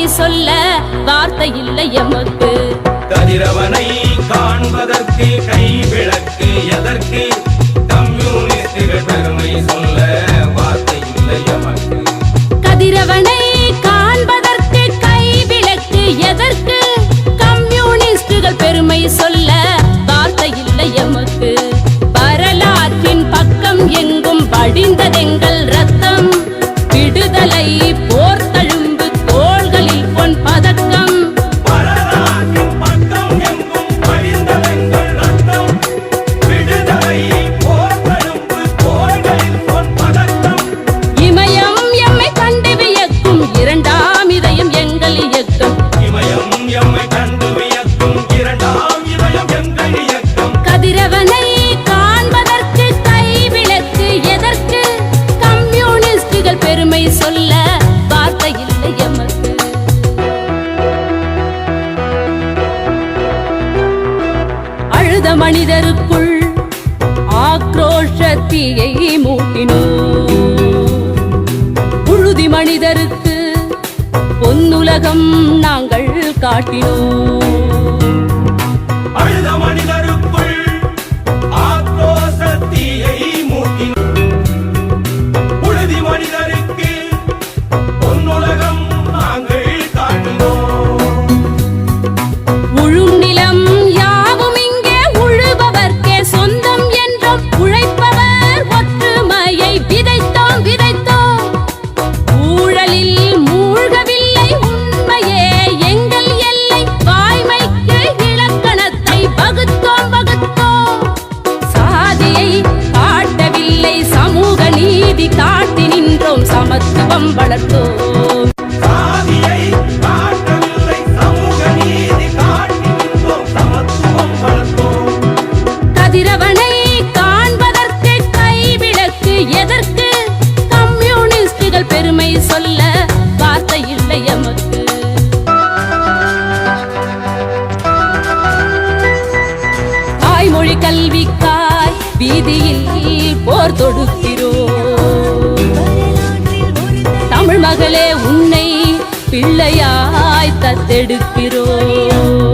பெருமை சொல்ல வார்த்தை இல்லை எமக்கு. கதிரவனை காண்பதற்கு கை விளக்கு எதற்கு? கம்யூனிஸ்டுகள் பெருமை சொல்ல வார்த்தை இல்லை எமக்கு. கதிரவனை காண்பதற்கு கை விளக்கு எதற்கு? கம்யூனிஸ்டுகள் பெருமை சொல்ல வார்த்தை இல்லை எமக்கு. வரலாற்றின் பக்கம் எங்கும் படிந்ததெங்கள் ரத்தம். விடுதலை போர் தழும்பு தோள்களில் பொன் பதக்கம். வரலாற்றின் பக்கம் எங்கும் படிந்ததெங்கள் ரத்தம். விடுதலை போர் தழும்பு தோள்களில் பொன் பதக்கம். இமயம் எம்மை கண்டு வியக்கும் இரண்டாம் இதயம் எங்கள் இயக்கம். இமயம் எம்மை கண்டு வியக்கும் இரண்டாம் இதயம் எங்கள் இயக்கம். கதிரவனை காண்பதற்கு கை விளக்கு எதற்கு? கம்யூனிஸ்டுகள் பெருமை சொல்ல வார்த்தை இல்லை எமக்கு. அழுத மனிதருக்குள் ஆக்ரோஷ தீயை மூட்டினோம். புழுதி மனிதருக்கு பொன்னுலகம் நாங்கள் காட்டினோம். அழுத மனிதருக்குள் ஆக்ரோஷ தீயை மூட்டினோம். புழுதி மனிதருக்கு பொன்னுலகம் நாங்கள் காட்டினோம். உழும் நிலம் யாவும் இங்கே உழுபவர்க்கே சொந்தம் என்றும் உழைப்பவர் ஒற்றுமையை விதைத்தோம் விதைத்தோம். ஊழலில் மூழ்கவில்லை உண்மையே எங்கள் எல்லை. வாய்மைக்கு இலக்கணத்தை வகுத்தோம் வகுத்தோம். சாதியை காட்டவில்லை சமூக நீதி காட்டி நின்றோம். சமத்துவம் வளர்த்தோம். சாதியை காட்டவில்லை சமூக நீதி காட்டி நின்றோம். சமத்துவம் வளர்த்தோம். கதிரவனை காண்பதற்கு கை விளக்கு எதற்கு? கம்யூனிஸ்டுகள் பெருமை சொல்ல வார்த்தை இல்லை எமக்கு. தாய்மொழி கல்விக்காய் வீதியில் போர் தொடுக்கிறோம். தமிழ் மகளே உன்னை பிள்ளையாய் தத்தெடுக்கிறோம்.